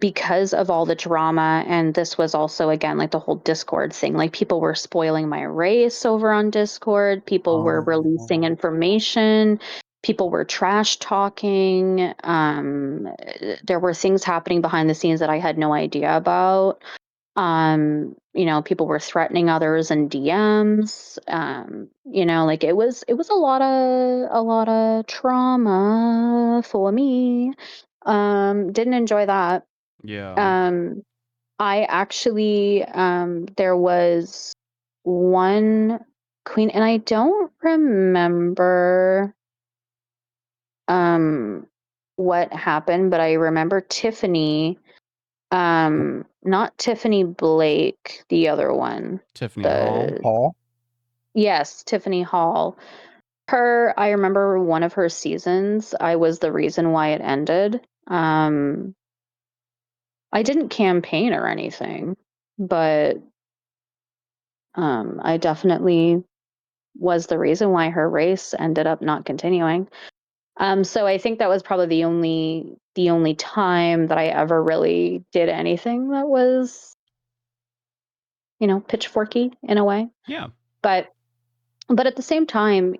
because of all the drama. And this was also again like the whole Discord thing, like people were spoiling my race over on Discord, people were releasing oh, information, people were trash talking, there were things happening behind the scenes that I had no idea about. People were threatening others in DMs. Like it was a lot of trauma for me. Didn't enjoy that. Yeah. um, I actually, there was one queen, and I don't remember um, what happened, but I remember Tiffany, not Tiffany Blake, the other one. Tiffany Hall. The Paul. Yes, Tiffany Hall. I remember one of her seasons, I was the reason why it ended. I didn't campaign or anything, but I definitely was the reason why her race ended up not continuing. So I think that was probably the only time that I ever really did anything that was, pitchforky in a way. Yeah. But at the same time,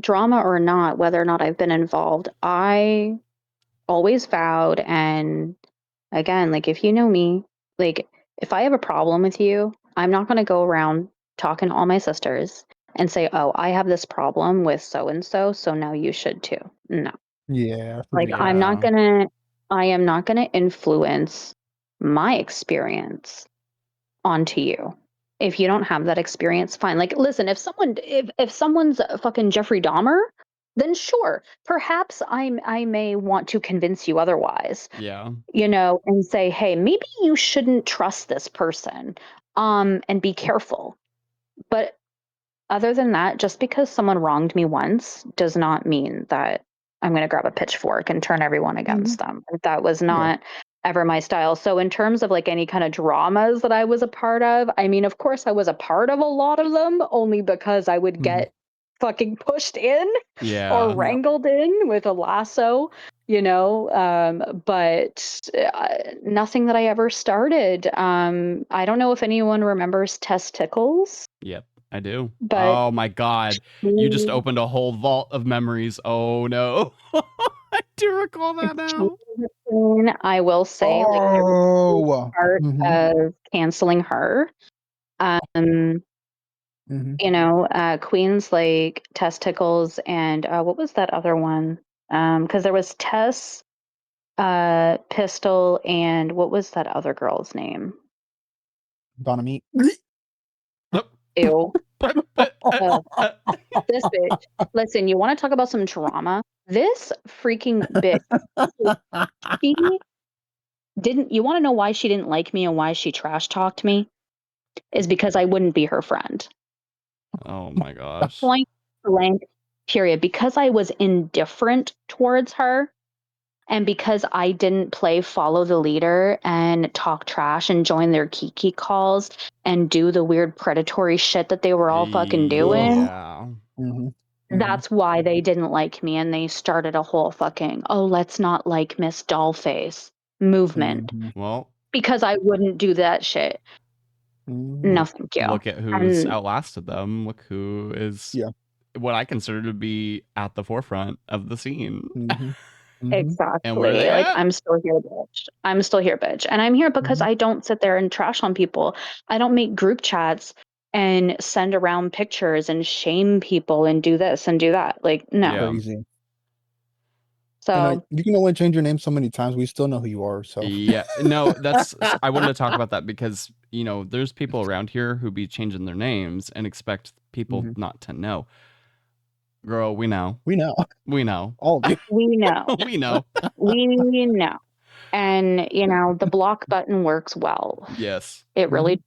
drama or not, whether or not I've been involved, I always vowed, and again, like if you know me, like if I have a problem with you, I'm not going to go around talking to all my sisters and say, "Oh, I have this problem with so and so, so now you should too." No. Yeah, for Like sure. Yeah. I am not going to influence my experience onto you. If you don't have that experience, fine. Like, listen, if someone's a fucking Jeffrey Dahmer, then sure, perhaps I may want to convince you otherwise, Yeah. and say, hey, maybe you shouldn't trust this person, and be careful. But other than that, just because someone wronged me once does not mean that I'm going to grab a pitchfork and turn everyone Mhm, against them. That was yeah. not ever my style. So, in terms of like any kind of dramas that I was a part of, I mean, of course, I was a part of a lot of them only because I would Mhm, get fucking pushed in Yeah. or wrangled in with a lasso, but nothing that I ever started. I don't know if anyone remembers Testicles, Yep, I do. but Oh my god. You just opened a whole vault of memories. Oh no. I do recall that now. I will say, like, I was Oh. part Mm-hmm. of canceling her. Mm-hmm. Queens like Testicles and what was that other one? Because there was Tess, Pistol, and what was that other girl's name? Bonamie. Ew. This bitch. Listen, you want to talk about some drama? This freaking bitch. She didn't. You want to know why she didn't like me and why she trash talked me? Is because I wouldn't be her friend. Oh my gosh. Point blank, period. Because I was indifferent towards her, and because I didn't play follow the leader and talk trash and join their kiki calls and do the weird predatory shit that they were all fucking doing, Yeah. Mm-hmm. that's why they didn't like me, and they started a whole fucking, oh, let's not like Miss Dollface movement Mm-hmm. Well, because I wouldn't do that shit. Mm-hmm. No, thank you. look at who's And outlasted them. Look who is Yeah. what I consider to be at the forefront of the scene. Mm-hmm. Mm-hmm. And where are exactly. they Like, at? I'm still here, bitch. I'm still here, bitch. And I'm here because Mm-hmm. I don't sit there and trash on people. I don't make group chats and send around pictures and shame people and do this and do that. Like, no. Yeah. Crazy. And So, you can only change your name so many times. We still know who you are. So. Yeah. No, I wanted to talk about that because, there's people around here who be changing their names and expect people Mm-hmm. not to know. Girl, we know. We know. We know. All of you. we know. We know. We know. And, the block button works well. Yes. It really,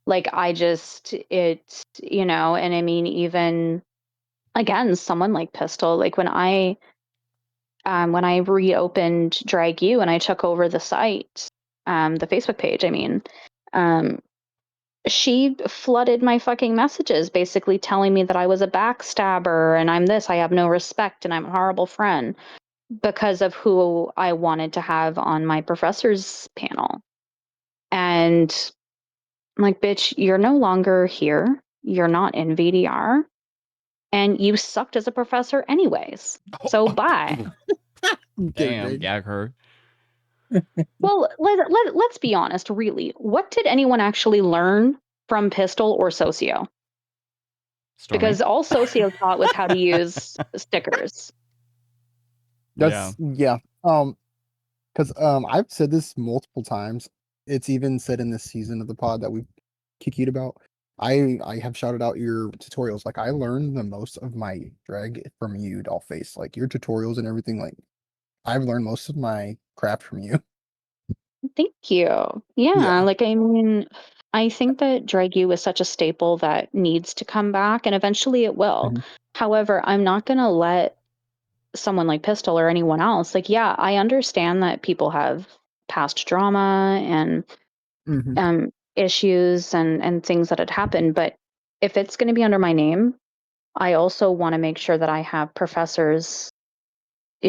like, and I mean, even again, someone like Pistol, like when I reopened Drag You and I took over the site, the Facebook page, I mean, she flooded my fucking messages basically telling me that I was a backstabber and I'm this, I have no respect and I'm a horrible friend because of who I wanted to have on my professor's panel. And I'm like, bitch, you're no longer here. You're not in VDR. And you sucked as a professor anyways. So bye. Damn, gag her. Well, let's be honest, really. What did anyone actually learn from Pistol or Socio? Stormi. Because all Socio taught was how to use stickers. That's yeah. Because I've said this multiple times. It's even said in this season of the pod that we've kikied about. I have shouted out your tutorials. Like I learned the most of my drag from you, Dollface. Like your tutorials and everything. Like I've learned most of my craft from you. Thank you. Yeah, like I mean, I think that Drag You is such a staple that needs to come back and eventually it will. Mhm. However, I'm not going to let someone like Pistol or anyone else, like, yeah, I understand that people have past drama and Mhm. issues and things that had happened, but if it's going to be under my name, I also want to make sure that I have professors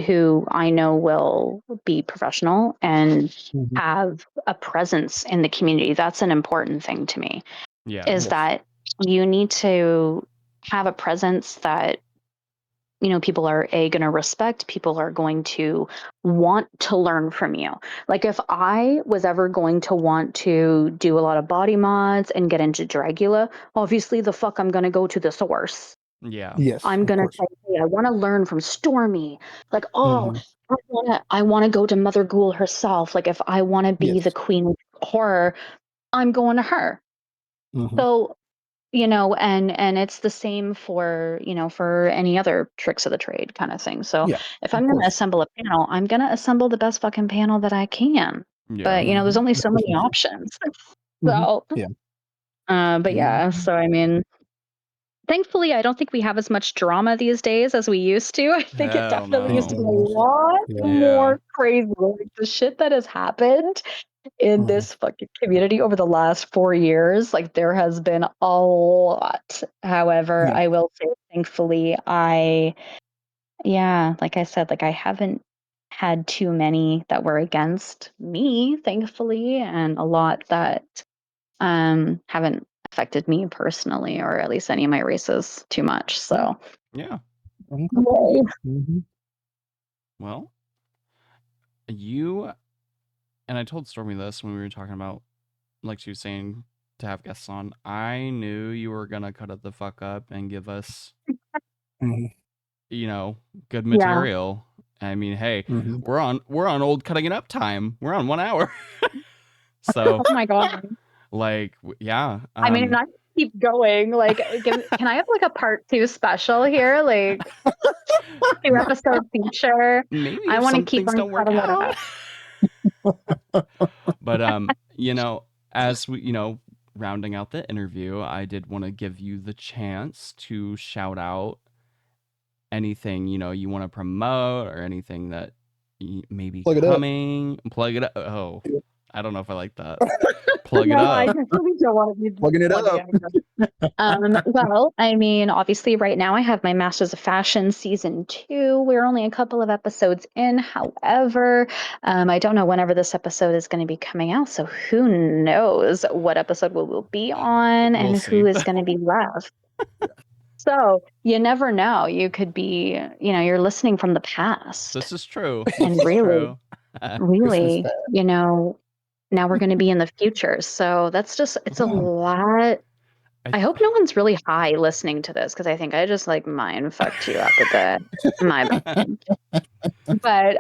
who I know will be professional and Mhm. have a presence in the community. That's an important thing to me, Yeah. is Yes. that you need to have a presence that people are going to respect, people are going to want to learn from you. Like if I was ever going to want to do a lot of body mods and get into Dragula, obviously the fuck I'm going to go to the source. Yeah. Yes. I'm Of going to course. say, hey, I want to learn from Stormi. Like, oh, Mhm. I want to go to Mother Ghoul herself. Like if I want to be the Yes. queen of horror, I'm going to her. Mhm. So and it's the same for for any other tricks of the trade kind of thing. So Yeah. if Of I'm going to course. assemble a panel, I'm going to assemble the best fucking panel that I can. Yeah. But there's only so many Especially you. options. Mhm. So Yeah. but yeah, Mhm. so I mean, thankfully I don't think we have as much drama these days as we used to. I think it Hell definitely Thank used to be a no. goodness. lot Yeah. Yeah. more crazy. Like the shit that has happened in this fucking community over the last 4 years. Like, there has been a lot. However, Yeah. I will say, thankfully, like I said, like, I haven't had too many that were against me, thankfully, and a lot that haven't affected me personally, or at least any of my races too much. So Yeah. Yay. Mhm. Well, you and I told Stormy this when we were talking about, like she was saying, to have guests on. I knew you were gonna cut it the fuck up and give us, Mhm. good Yeah. material. I mean, hey, Mhm. we're on old cutting it up time. We're on 1 hour. So, Oh my god. like, yeah. I mean, I keep going. Like, can I have like a part 2 special here? Like, 2 episode feature. maybe I if want to some keep things on don't work cutting it out. up. But as we, rounding out the interview, I did want to give you the chance to shout out anything, you want to promote, or anything that may be Plug it up. coming. Plug it up. Oh, Yeah. I don't know if I like that. Plug it No, I up. definitely don't want to be Plugging it plugging up. it. Well, I mean, obviously, right now I have my Masters of Fashion season 2. We're only a couple of episodes in. However, I don't know whenever this episode is going to be coming out, so who knows what episode we will be on We'll and see. who is going to be left. So you never know. You could be, you're listening from the past, This is true. and This is really, true. really, past. now we're going to be in the future. So it's a Yeah. lot. I I hope no one's really high listening to this, because I think I just like mind fucked you up a bit. My bad. But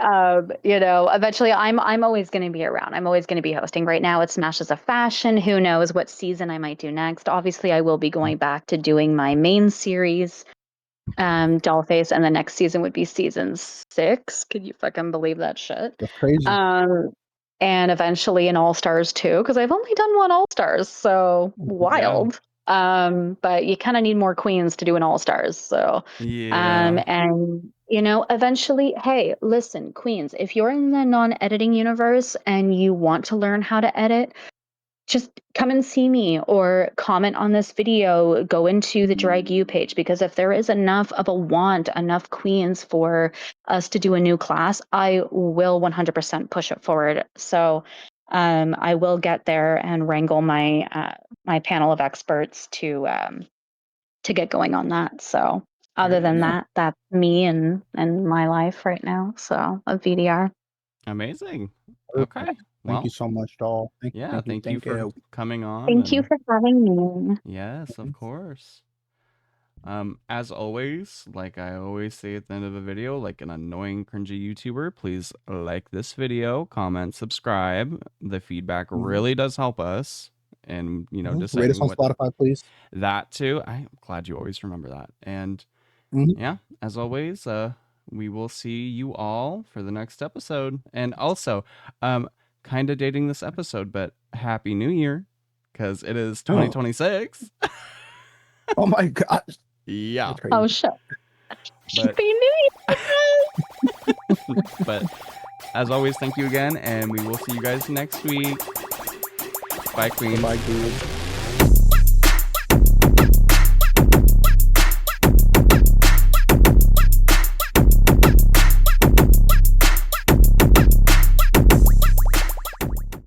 eventually I'm always going to be around. I'm always going to be hosting. Right now it's Smashes of Fashion. Who knows what season I might do next? Obviously, I will be going back to doing my main series, Dollface, and the next season would be season 6. Could you fucking believe that shit? That's crazy. And eventually an All Stars too, because I've only done one All Stars, so wild. But you kind of need more queens to do an All Stars. So, Yeah. and eventually, hey, listen, queens, if you're in the non-editing universe and you want to learn how to edit, just come and see me or comment on this video, go into the Drag U page, because if there is enough of a want, enough queens for us to do a new class, I will 100% push it forward. So I will get there and wrangle my my panel of experts to get going on that. So other Very than nice. that, that's me and my life right now. So of VDR. Amazing. Perfect. Okay. Thank Well, you so much, doll. yeah, thank you Thank for you. coming on. Thank you And for having me. yes, of course. As always, like I always say at the end of a video, like an annoying, cringy YouTuber, please like this video, comment, subscribe. The feedback really does help us. And, Rate us deciding on what Spotify, please. that too. I'm glad you always remember that. And Mhm. yeah, as always, we will see you all for the next episode. And also, kind of dating this episode, but Happy New Year, because it is 2026. Oh my gosh. Yeah. That's crazy. Oh shit. But- Happy New Year. But as always, thank you again, and we will see you guys next week. Bye, Queen. Bye, dude.